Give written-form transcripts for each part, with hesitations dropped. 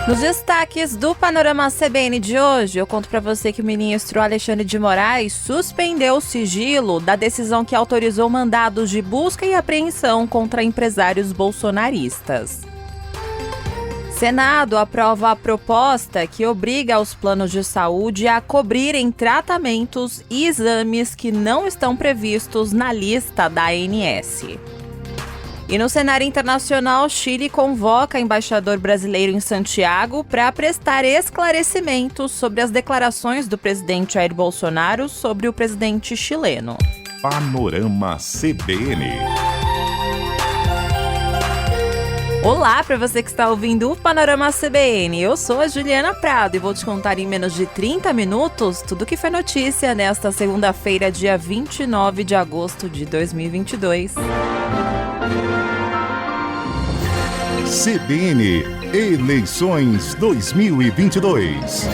Nos destaques do Panorama CBN de hoje, eu conto para você que o ministro Alexandre de Moraes suspendeu o sigilo da decisão que autorizou mandados de busca e apreensão contra empresários bolsonaristas. Senado aprova a proposta que obriga os planos de saúde a cobrirem tratamentos e exames que não estão previstos na lista da ANS. E no cenário internacional, Chile convoca embaixador brasileiro em Santiago para prestar esclarecimentos sobre as declarações do presidente Jair Bolsonaro sobre o presidente chileno. Panorama CBN. Olá para você que está ouvindo o Panorama CBN. Eu sou a Juliana Prado e vou te contar em menos de 30 minutos tudo que foi notícia nesta segunda-feira, dia 29 de agosto de 2022. CBN Eleições 2022.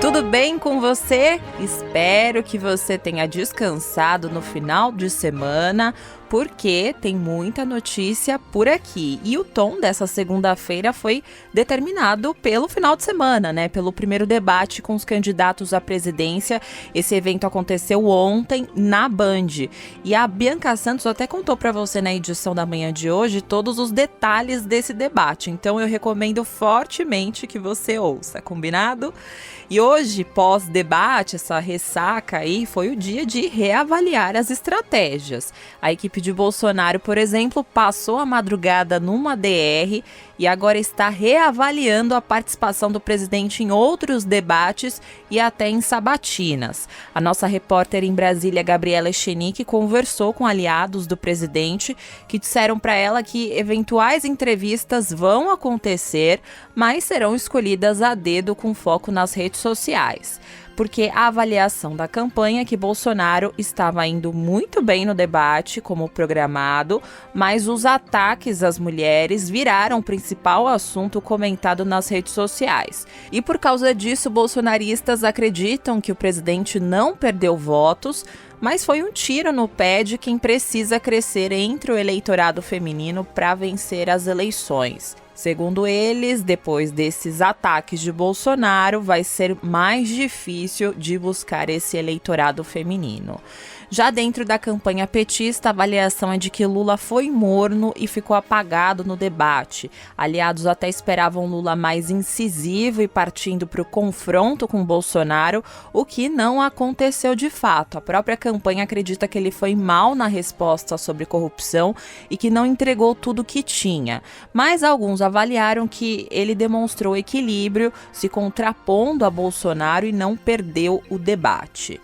Tudo bem com você? Espero que você tenha descansado no final de semana, porque tem muita notícia por aqui. E o tom dessa segunda-feira foi determinado pelo final de semana, né? Pelo primeiro debate com os candidatos à presidência. Esse evento aconteceu ontem na Band. E a Bianca Santos até contou para você na edição da manhã de hoje todos os detalhes desse debate. Então eu recomendo fortemente que você ouça, combinado? E hoje, pós-debate, essa ressaca aí, foi o dia de reavaliar as estratégias. A equipe de Bolsonaro, por exemplo, passou a madrugada numa DR e agora está reavaliando a participação do presidente em outros debates e até em sabatinas. A nossa repórter em Brasília, Gabriela Echenique, conversou com aliados do presidente que disseram para ela que eventuais entrevistas vão acontecer, mas serão escolhidas a dedo com foco nas redes sociais. Porque a avaliação da campanha é que Bolsonaro estava indo muito bem no debate, como programado, mas os ataques às mulheres viraram o principal assunto comentado nas redes sociais. E por causa disso, bolsonaristas acreditam que o presidente não perdeu votos, mas foi um tiro no pé de quem precisa crescer entre o eleitorado feminino para vencer as eleições. Segundo eles, depois desses ataques de Bolsonaro, vai ser mais difícil de buscar esse eleitorado feminino. Já dentro da campanha petista, a avaliação é de que Lula foi morno e ficou apagado no debate. Aliados até esperavam Lula mais incisivo e partindo para o confronto com Bolsonaro, o que não aconteceu de fato. A própria campanha acredita que ele foi mal na resposta sobre corrupção e que não entregou tudo que tinha. Mas alguns avaliaram que ele demonstrou equilíbrio, se contrapondo a Bolsonaro e não perdeu o debate.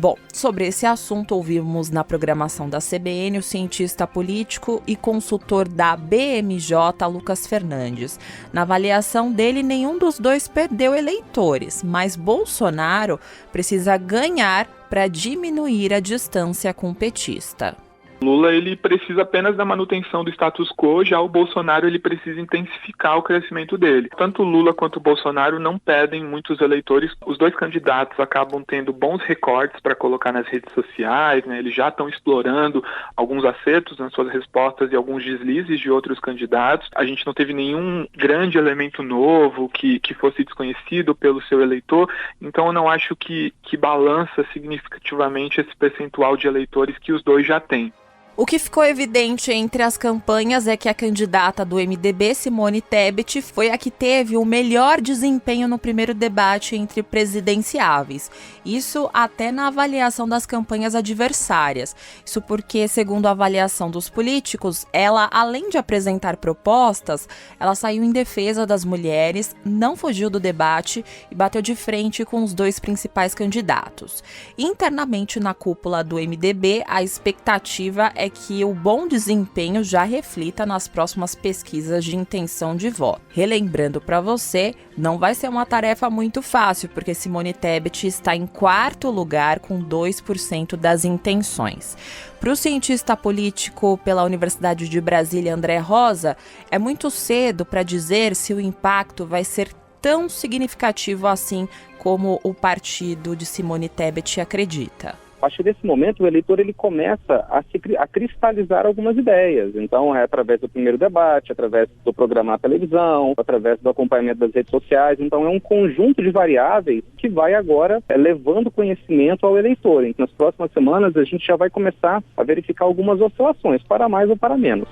Bom, sobre esse assunto ouvimos na programação da CBN o cientista político e consultor da BMJ, Lucas Fernandes. Na avaliação dele, nenhum dos dois perdeu eleitores, mas Bolsonaro precisa ganhar para diminuir a distância com o petista. Lula ele precisa apenas da manutenção do status quo, já o Bolsonaro ele precisa intensificar o crescimento dele. Tanto Lula quanto o Bolsonaro não perdem muitos eleitores. Os dois candidatos acabam tendo bons recortes para colocar nas redes sociais, né? Eles já estão explorando alguns acertos nas suas respostas e alguns deslizes de outros candidatos. A gente não teve nenhum grande elemento novo que fosse desconhecido pelo seu eleitor, então eu não acho que balança significativamente esse percentual de eleitores que os dois já têm. O que ficou evidente entre as campanhas é que a candidata do MDB, Simone Tebet, foi a que teve o melhor desempenho no primeiro debate entre presidenciáveis. Isso até na avaliação das campanhas adversárias. Isso porque, segundo a avaliação dos políticos, ela, além de apresentar propostas, ela saiu em defesa das mulheres, não fugiu do debate e bateu de frente com os dois principais candidatos. Internamente na cúpula do MDB, a expectativa é que o bom desempenho já reflita nas próximas pesquisas de intenção de voto. Relembrando para você, não vai ser uma tarefa muito fácil, porque Simone Tebet está em quarto lugar com 2% das intenções. Para o cientista político pela Universidade de Brasília, André Rosa, é muito cedo para dizer se o impacto vai ser tão significativo assim como o partido de Simone Tebet acredita. A partir desse momento, o eleitor ele começa a cristalizar algumas ideias. Então, é através do primeiro debate, através do programa na televisão, através do acompanhamento das redes sociais. Então, é um conjunto de variáveis que vai agora levando conhecimento ao eleitor. Então, nas próximas semanas, a gente já vai começar a verificar algumas oscilações, para mais ou para menos.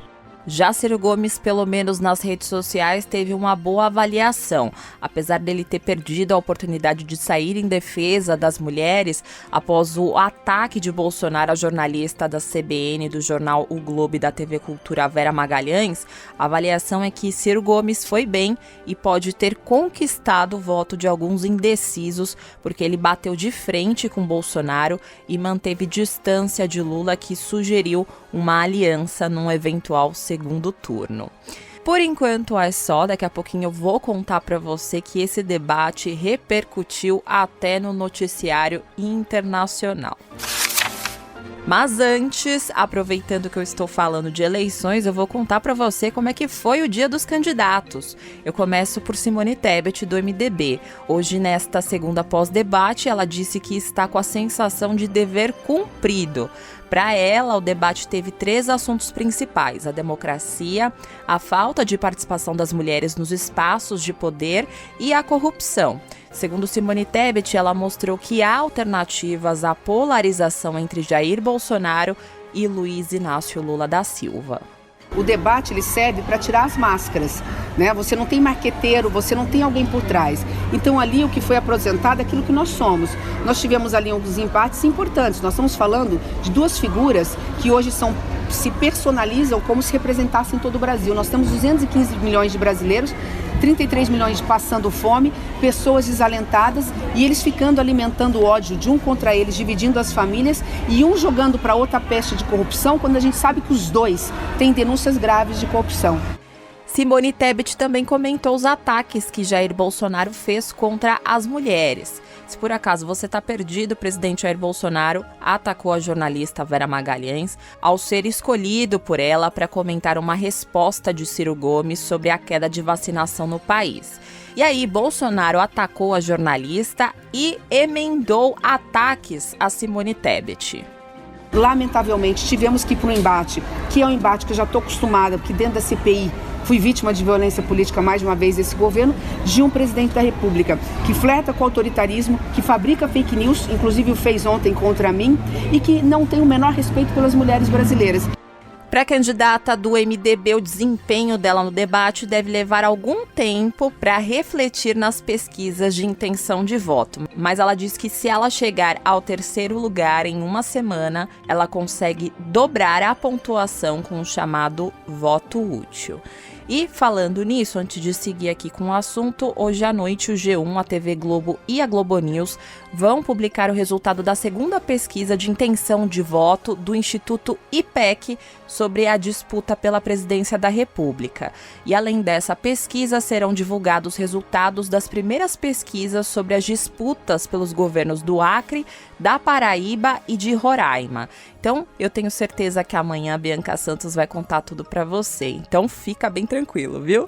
Já Ciro Gomes, pelo menos nas redes sociais, teve uma boa avaliação. Apesar dele ter perdido a oportunidade de sair em defesa das mulheres após o ataque de Bolsonaro à jornalista da CBN, do jornal O Globo e da TV Cultura, Vera Magalhães, a avaliação é que Ciro Gomes foi bem e pode ter conquistado o voto de alguns indecisos, porque ele bateu de frente com Bolsonaro e manteve distância de Lula, que sugeriu uma aliança num eventual segundo turno. Por enquanto é só, daqui a pouquinho eu vou contar para você que esse debate repercutiu até no noticiário internacional. Mas antes, aproveitando que eu estou falando de eleições, eu vou contar para você como é que foi o dia dos candidatos. Eu começo por Simone Tebet, do MDB. Hoje, nesta segunda pós-debate, ela disse que está com a sensação de dever cumprido. Para ela, o debate teve 3 assuntos principais: a democracia, a falta de participação das mulheres nos espaços de poder e a corrupção. Segundo Simone Tebet, ela mostrou que há alternativas à polarização entre Jair Bolsonaro e Luiz Inácio Lula da Silva. O debate ele serve para tirar as máscaras, né? Você não tem marqueteiro, você não tem alguém por trás. Então ali o que foi apresentado é aquilo que nós somos. Nós tivemos ali alguns empates importantes. Nós estamos falando de 2 figuras que hoje se personalizam como se representassem todo o Brasil. Nós temos 215 milhões de brasileiros, 33 milhões passando fome, pessoas desalentadas e eles ficando alimentando o ódio de um contra eles, dividindo as famílias e um jogando para outra peste de corrupção, quando a gente sabe que os dois têm denúncias graves de corrupção. Simone Tebet também comentou os ataques que Jair Bolsonaro fez contra as mulheres. Se por acaso você está perdido, o presidente Jair Bolsonaro atacou a jornalista Vera Magalhães ao ser escolhido por ela para comentar uma resposta de Ciro Gomes sobre a queda de vacinação no país. E aí, Bolsonaro atacou a jornalista e emendou ataques a Simone Tebet. Lamentavelmente, tivemos que ir para um embate, que é um embate que eu já estou acostumada, porque dentro da CPI fui vítima de violência política mais de uma vez desse governo, de um presidente da República que flerta com o autoritarismo, que fabrica fake news, inclusive o fez ontem contra mim, e que não tem o menor respeito pelas mulheres brasileiras. Para a candidata do MDB, o desempenho dela no debate deve levar algum tempo para refletir nas pesquisas de intenção de voto. Mas ela diz que se ela chegar ao 3º lugar em uma semana, ela consegue dobrar a pontuação com o chamado voto útil. E falando nisso, antes de seguir aqui com o assunto, hoje à noite o G1, a TV Globo e a Globo News vão publicar o resultado da segunda pesquisa de intenção de voto do Instituto IPEC sobre a disputa pela presidência da República. E além dessa pesquisa, serão divulgados resultados das primeiras pesquisas sobre as disputas pelos governos do Acre, da Paraíba e de Roraima. Então, eu tenho certeza que amanhã a Bianca Santos vai contar tudo para você. Então, fica bem tranquilo, viu?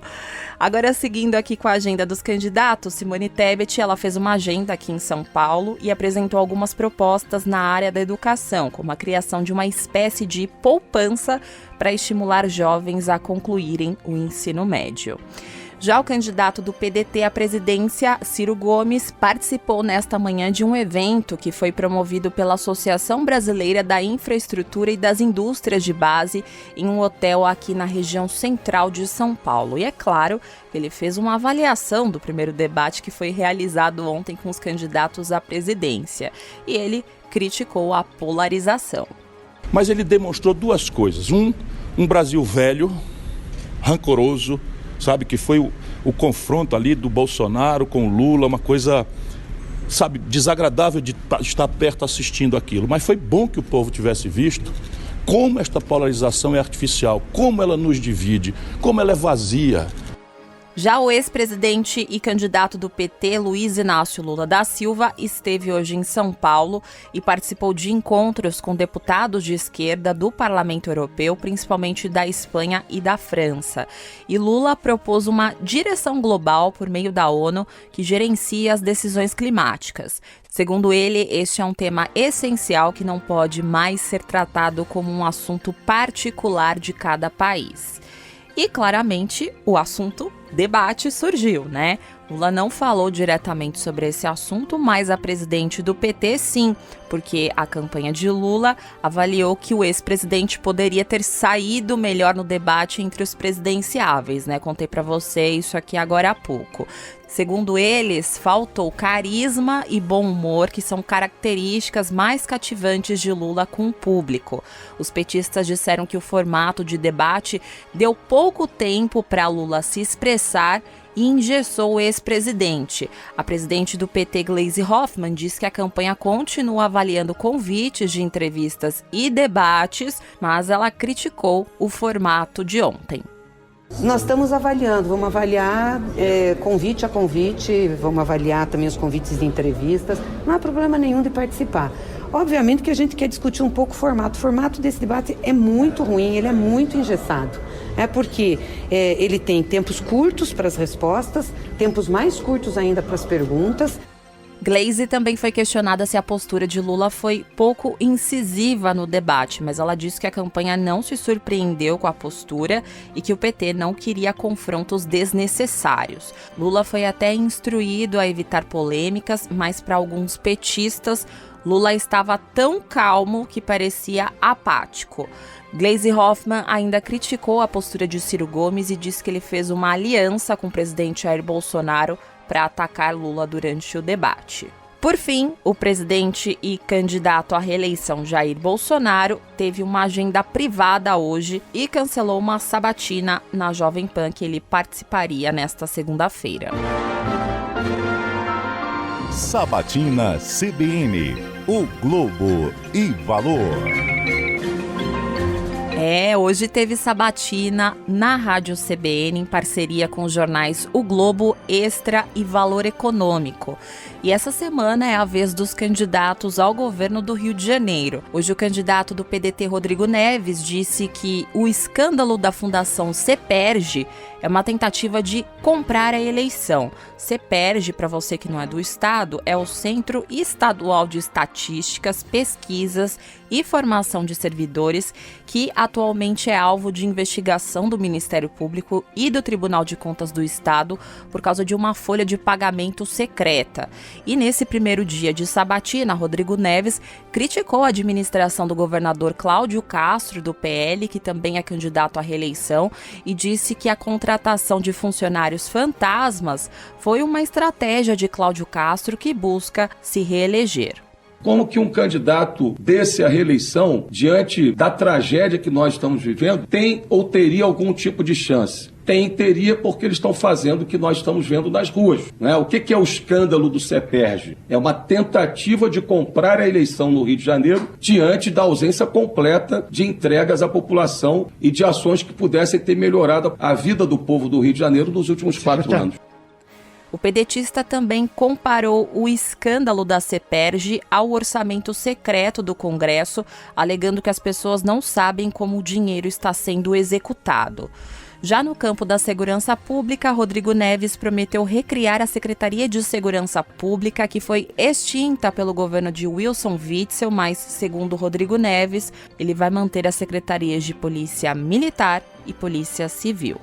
Agora, seguindo aqui com a agenda dos candidatos, Simone Tebet, ela fez uma agenda aqui em São Paulo e apresentou algumas propostas na área da educação, como a criação de uma espécie de poupança para estimular jovens a concluírem o ensino médio. Já o candidato do PDT à presidência, Ciro Gomes, participou nesta manhã de um evento que foi promovido pela Associação Brasileira da Infraestrutura e das Indústrias de Base em um hotel aqui na região central de São Paulo. E é claro, ele fez uma avaliação do primeiro debate que foi realizado ontem com os candidatos à presidência. E ele criticou a polarização. Mas ele demonstrou 2 coisas. Um Brasil velho, rancoroso, sabe, que foi o confronto ali do Bolsonaro com o Lula, uma coisa, sabe, desagradável de estar perto assistindo aquilo. Mas foi bom que o povo tivesse visto como esta polarização é artificial, como ela nos divide, como ela é vazia. Já o ex-presidente e candidato do PT, Luiz Inácio Lula da Silva, esteve hoje em São Paulo e participou de encontros com deputados de esquerda do Parlamento Europeu, principalmente da Espanha e da França. E Lula propôs uma direção global por meio da ONU que gerencia as decisões climáticas. Segundo ele, este é um tema essencial que não pode mais ser tratado como um assunto particular de cada país. E, claramente, o assunto debate surgiu, né? Lula não falou diretamente sobre esse assunto, mas a presidente do PT sim, porque a campanha de Lula avaliou que o ex-presidente poderia ter saído melhor no debate entre os presidenciáveis, né? Contei pra você isso aqui agora há pouco. Segundo eles, faltou carisma e bom humor, que são características mais cativantes de Lula com o público. Os petistas disseram que o formato de debate deu pouco tempo para Lula se expressar e engessou o ex-presidente. A presidente do PT, Gleisi Hoffmann, diz que a campanha continua avaliando convites de entrevistas e debates, mas ela criticou o formato de ontem. Nós estamos avaliando, vamos avaliar convite a convite, vamos avaliar também os convites de entrevistas, não há problema nenhum de participar. Obviamente que a gente quer discutir um pouco o formato. O formato desse debate é muito ruim, ele é muito engessado. É porque ele tem tempos curtos para as respostas, tempos mais curtos ainda para as perguntas. Gleisi também foi questionada se a postura de Lula foi pouco incisiva no debate, mas ela disse que a campanha não se surpreendeu com a postura e que o PT não queria confrontos desnecessários. Lula foi até instruído a evitar polêmicas, mas para alguns petistas, Lula estava tão calmo que parecia apático. Gleisi Hoffmann ainda criticou a postura de Ciro Gomes e disse que ele fez uma aliança com o presidente Jair Bolsonaro para atacar Lula durante o debate. Por fim, o presidente e candidato à reeleição Jair Bolsonaro teve uma agenda privada hoje e cancelou uma sabatina na Jovem Pan que ele participaria nesta segunda-feira. Sabatina CBN, o Globo e Valor. Hoje teve sabatina na Rádio CBN em parceria com os jornais O Globo, Extra e Valor Econômico. E essa semana é a vez dos candidatos ao governo do Rio de Janeiro. Hoje o candidato do PDT, Rodrigo Neves, disse que o escândalo da Fundação CEPERJ é uma tentativa de comprar a eleição. CEPERJ, para você que não é do estado, é o Centro Estadual de Estatísticas, Pesquisas e Formação de Servidores, que atualmente é alvo de investigação do Ministério Público e do Tribunal de Contas do Estado por causa de uma folha de pagamento secreta. E nesse primeiro dia de sabatina, Rodrigo Neves criticou a administração do governador Cláudio Castro, do PL, que também é candidato à reeleição, e disse que a contratação de funcionários fantasmas foi uma estratégia de Cláudio Castro que busca se reeleger. Como que um candidato desse à reeleição, diante da tragédia que nós estamos vivendo, tem ou teria algum tipo de chance? Teria, porque eles estão fazendo o que nós estamos vendo nas ruas, né? O que é o escândalo do CEPERJ? É uma tentativa de comprar a eleição no Rio de Janeiro diante da ausência completa de entregas à população e de ações que pudessem ter melhorado a vida do povo do Rio de Janeiro nos últimos 4 anos. O pedetista também comparou o escândalo da CEPERJ ao orçamento secreto do Congresso, alegando que as pessoas não sabem como o dinheiro está sendo executado. Já no campo da segurança pública, Rodrigo Neves prometeu recriar a Secretaria de Segurança Pública, que foi extinta pelo governo de Wilson Witzel, mas, segundo Rodrigo Neves, ele vai manter as secretarias de Polícia Militar e Polícia Civil.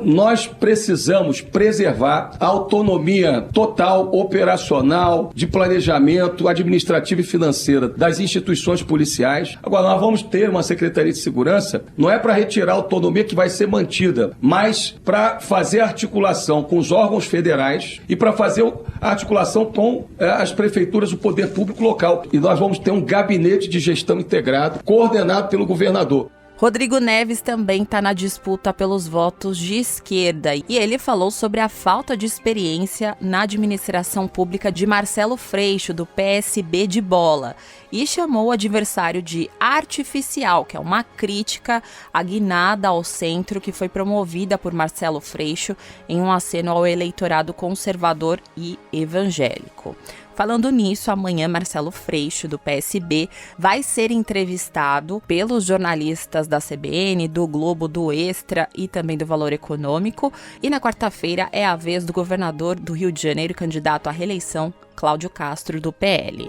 Nós precisamos preservar a autonomia total, operacional, de planejamento, administrativo e financeira das instituições policiais. Agora, nós vamos ter uma Secretaria de Segurança, não é para retirar a autonomia que vai ser mantida, mas para fazer articulação com os órgãos federais e para fazer a articulação com as prefeituras, o poder público local. E nós vamos ter um gabinete de gestão integrado, coordenado pelo governador. Rodrigo Neves também está na disputa pelos votos de esquerda e ele falou sobre a falta de experiência na administração pública de Marcelo Freixo, do PSB de Bola, e chamou o adversário de artificial, que é uma crítica à guinada ao centro que foi promovida por Marcelo Freixo em um aceno ao eleitorado conservador e evangélico. Falando nisso, amanhã Marcelo Freixo, do PSB, vai ser entrevistado pelos jornalistas da CBN, do Globo, do Extra e também do Valor Econômico. E na quarta-feira é a vez do governador do Rio de Janeiro, candidato à reeleição, Cláudio Castro, do PL.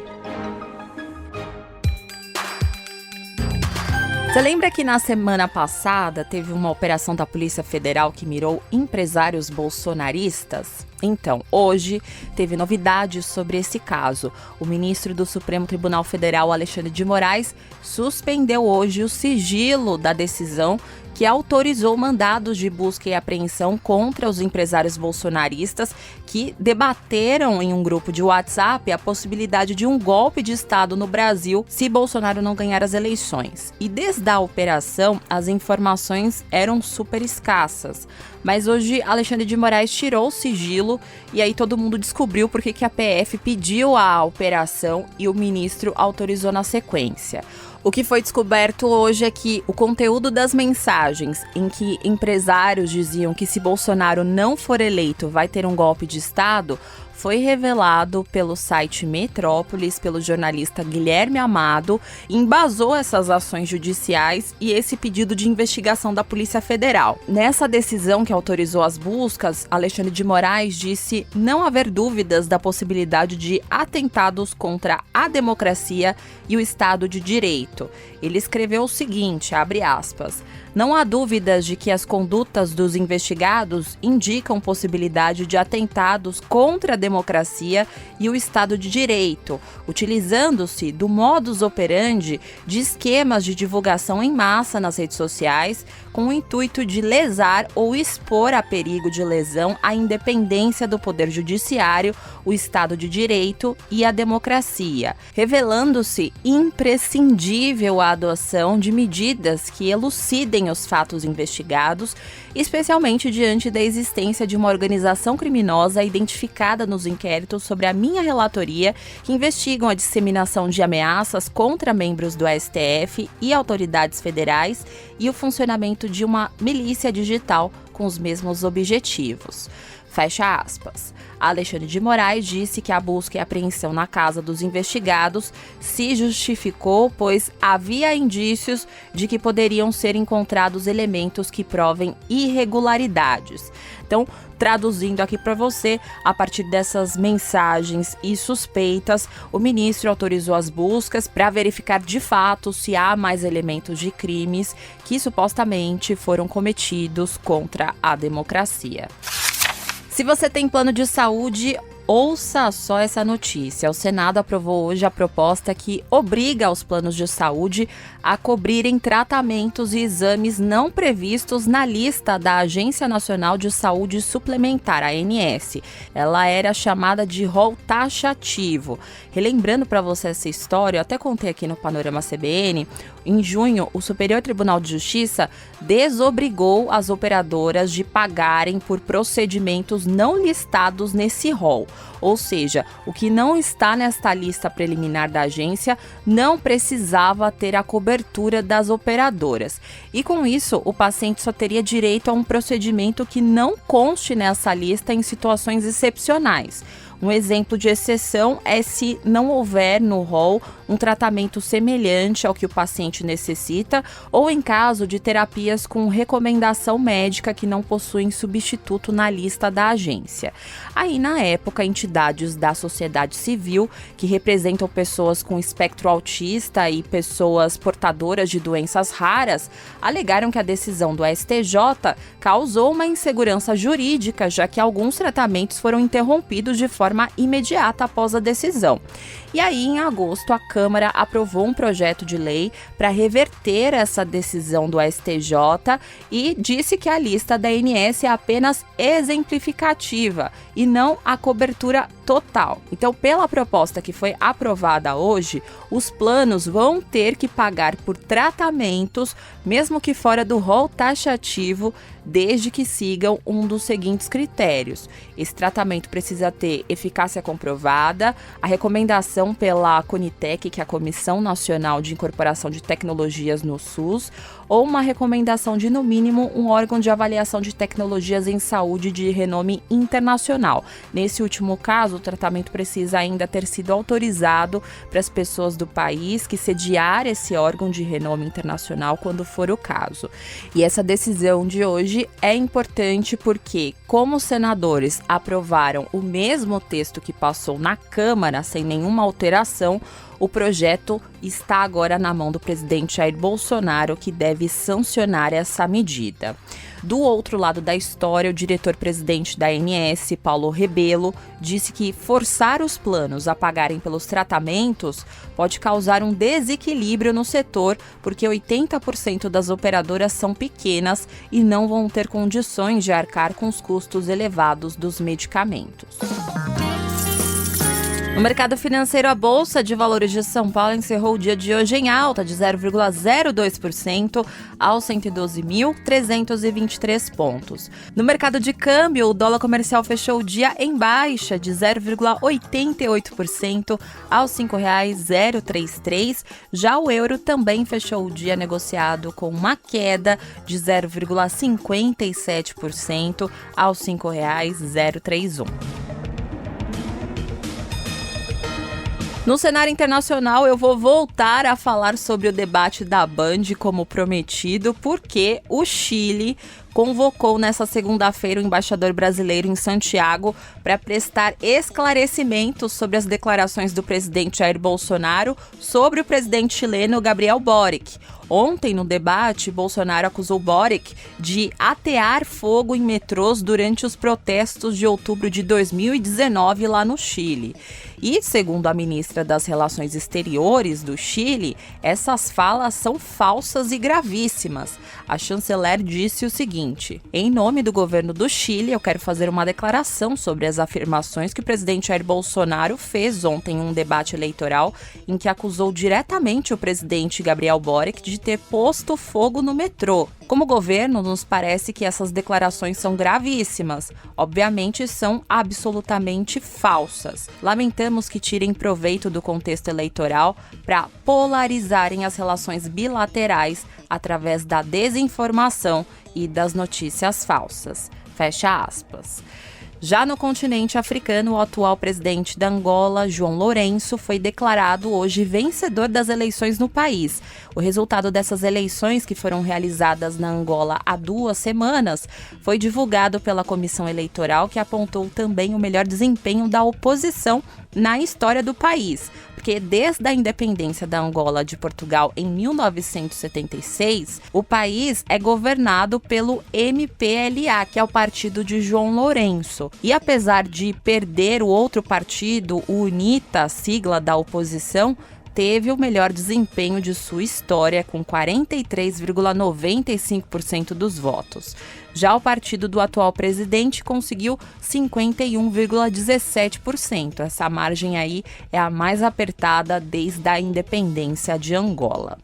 Você lembra que na semana passada teve uma operação da Polícia Federal que mirou empresários bolsonaristas? Então, hoje teve novidades sobre esse caso. O ministro do Supremo Tribunal Federal, Alexandre de Moraes, suspendeu hoje o sigilo da decisão que autorizou mandados de busca e apreensão contra os empresários bolsonaristas que debateram em um grupo de WhatsApp a possibilidade de um golpe de Estado no Brasil se Bolsonaro não ganhar as eleições. E desde a operação, as informações eram super escassas. Mas hoje Alexandre de Moraes tirou o sigilo e aí todo mundo descobriu por que a PF pediu a operação e o ministro autorizou na sequência. O que foi descoberto hoje é que o conteúdo das mensagens em que empresários diziam que se Bolsonaro não for eleito vai ter um golpe de Estado foi revelado pelo site Metrópolis, pelo jornalista Guilherme Amado, e embasou essas ações judiciais e esse pedido de investigação da Polícia Federal. Nessa decisão que autorizou as buscas, Alexandre de Moraes disse não haver dúvidas da possibilidade de atentados contra a democracia e o Estado de Direito. Ele escreveu o seguinte, abre aspas, não há dúvidas de que as condutas dos investigados indicam possibilidade de atentados contra a democracia e o Estado de Direito, utilizando-se do modus operandi de esquemas de divulgação em massa nas redes sociais, com o intuito de lesar ou expor a perigo de lesão a independência do Poder Judiciário, o Estado de Direito e a democracia, revelando-se imprescindível a adoção de medidas que elucidem os fatos investigados, especialmente diante da existência de uma organização criminosa identificada nos inquéritos sobre a minha relatoria, que investigam a disseminação de ameaças contra membros do STF e autoridades federais e o funcionamento de uma milícia digital com os mesmos objetivos. Fecha aspas. Alexandre de Moraes disse que a busca e apreensão na casa dos investigados se justificou, pois havia indícios de que poderiam ser encontrados elementos que provem irregularidades. Então, traduzindo aqui para você, a partir dessas mensagens e suspeitas, o ministro autorizou as buscas para verificar de fato se há mais elementos de crimes que supostamente foram cometidos contra a democracia. Se você tem plano de saúde, ouça só essa notícia. O Senado aprovou hoje a proposta que obriga os planos de saúde a cobrirem tratamentos e exames não previstos na lista da Agência Nacional de Saúde Suplementar, a ANS. Ela era chamada de rol taxativo. Relembrando para você essa história, eu até contei aqui no Panorama CBN, em junho, o Superior Tribunal de Justiça desobrigou as operadoras de pagarem por procedimentos não listados nesse rol. Ou seja, o que não está nesta lista preliminar da agência não precisava ter a cobertura das operadoras. E com isso, o paciente só teria direito a um procedimento que não conste nessa lista em situações excepcionais. Um exemplo de exceção é se não houver no rol um tratamento semelhante ao que o paciente necessita ou em caso de terapias com recomendação médica que não possuem substituto na lista da agência. Aí, na época, entidades da sociedade civil, que representam pessoas com espectro autista e pessoas portadoras de doenças raras, alegaram que a decisão do STJ causou uma insegurança jurídica, já que alguns tratamentos foram interrompidos de forma imediata após a decisão. E aí, em agosto, a Câmara aprovou um projeto de lei para reverter essa decisão do STJ e disse que a lista da ANS é apenas exemplificativa e não a cobertura total. Então, pela proposta que foi aprovada hoje, os planos vão ter que pagar por tratamentos, mesmo que fora do rol taxativo, desde que sigam um dos seguintes critérios. Esse tratamento precisa ter eficácia comprovada, a recomendação pela Conitec, que é a Comissão Nacional de Incorporação de Tecnologias no SUS, ou uma recomendação de, no mínimo, um órgão de avaliação de tecnologias em saúde de renome internacional. Nesse último caso, o tratamento precisa ainda ter sido autorizado para as pessoas do país que sediar esse órgão de renome internacional quando for o caso. E essa decisão de hoje é importante porque, como os senadores aprovaram o mesmo texto que passou na Câmara sem nenhuma alteração, o projeto está agora na mão do presidente Jair Bolsonaro, que deve sancionar essa medida. Do outro lado da história, o diretor-presidente da ANS, Paulo Rebelo, disse que forçar os planos a pagarem pelos tratamentos pode causar um desequilíbrio no setor, porque 80% das operadoras são pequenas e não vão ter condições de arcar com os custos elevados dos medicamentos. No mercado financeiro, a Bolsa de Valores de São Paulo encerrou o dia de hoje em alta de 0,02% aos 112.323 pontos. No mercado de câmbio, o dólar comercial fechou o dia em baixa de 0,88% aos R$ 5,033. Já o euro também fechou o dia negociado com uma queda de 0,57% aos R$ 5,031. No cenário internacional, eu vou voltar a falar sobre o debate da Band, como prometido, porque o Chile convocou nesta segunda-feira o embaixador brasileiro em Santiago para prestar esclarecimentos sobre as declarações do presidente Jair Bolsonaro sobre o presidente chileno Gabriel Boric. Ontem, no debate, Bolsonaro acusou Boric de atear fogo em metrôs durante os protestos de outubro de 2019 lá no Chile. E, segundo a ministra das Relações Exteriores do Chile, essas falas são falsas e gravíssimas. A chanceler disse o seguinte: em nome do governo do Chile, eu quero fazer uma declaração sobre as afirmações que o presidente Jair Bolsonaro fez ontem em um debate eleitoral em que acusou diretamente o presidente Gabriel Boric de ter posto fogo no metrô. Como governo, nos parece que essas declarações são gravíssimas. Obviamente, são absolutamente falsas. Lamentamos que tirem proveito do contexto eleitoral para polarizarem as relações bilaterais através da desinformação e das notícias falsas. Fecha aspas. Já no continente africano, o atual presidente da Angola, João Lourenço, foi declarado hoje vencedor das eleições no país. O resultado dessas eleições, que foram realizadas na Angola há 2 semanas, foi divulgado pela comissão eleitoral, que apontou também o melhor desempenho da oposição na história do país, porque desde a independência da Angola de Portugal em 1976, o país é governado pelo MPLA, que é o partido de João Lourenço. E apesar de perder o outro partido, o UNITA, sigla da oposição, teve o melhor desempenho de sua história, com 43,95% dos votos. Já o partido do atual presidente conseguiu 51,17%. Essa margem aí é a mais apertada desde a independência de Angola.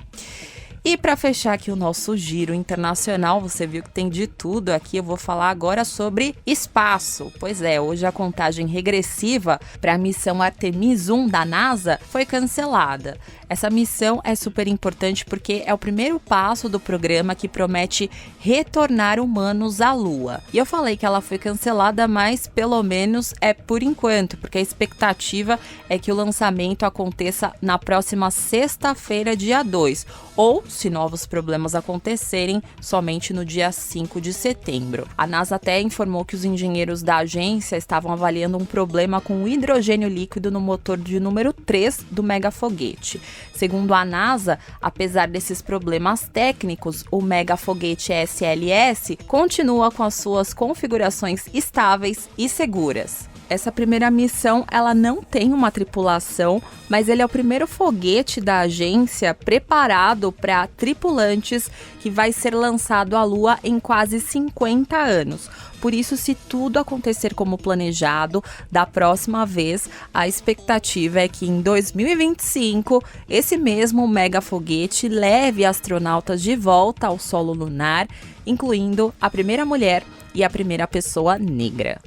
E para fechar aqui o nosso giro internacional, você viu que tem de tudo aqui, eu vou falar agora sobre espaço. Pois é, hoje a contagem regressiva para a missão Artemis 1 da NASA foi cancelada. Essa missão é super importante porque é o primeiro passo do programa que promete retornar humanos à Lua. E eu falei que ela foi cancelada, mas pelo menos é por enquanto, porque a expectativa é que o lançamento aconteça na próxima sexta-feira, dia 2, ou, se novos problemas acontecerem, somente no dia 5 de setembro. A NASA até informou que os engenheiros da agência estavam avaliando um problema com o hidrogênio líquido no motor de número 3 do megafoguete. Segundo a NASA, apesar desses problemas técnicos, o megafoguete SLS continua com as suas configurações estáveis e seguras. essa primeira missão, ela não tem uma tripulação, mas ele é o primeiro foguete da agência preparado para tripulantes que vai ser lançado à Lua em quase 50 anos. Por isso, se tudo acontecer como planejado, da próxima vez, a expectativa é que em 2025, esse mesmo mega foguete leve astronautas de volta ao solo lunar, incluindo a primeira mulher e a primeira pessoa negra.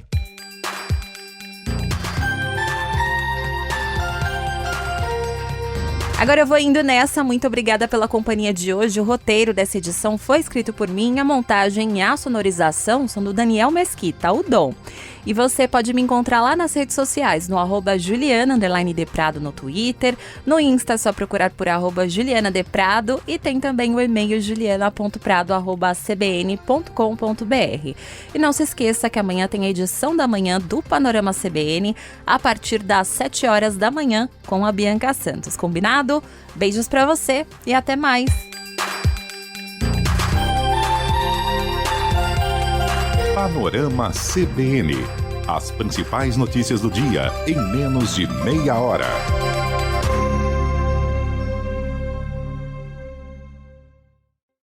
Agora eu vou indo nessa, muito obrigada pela companhia de hoje. O roteiro dessa edição foi escrito por mim, a montagem e a sonorização são do Daniel Mesquita, o Dom. E você pode me encontrar lá nas redes sociais, no @Juliana_Deprado no Twitter, no Insta é só procurar por @JulianaDeprado e tem também o e-mail juliana.prado@cbn.com.br. E não se esqueça que amanhã tem a edição da manhã do Panorama CBN, a partir das 7 horas da manhã, com a Bianca Santos. Combinado? Beijos pra você e até mais! Panorama CBN. As principais notícias do dia em menos de meia hora.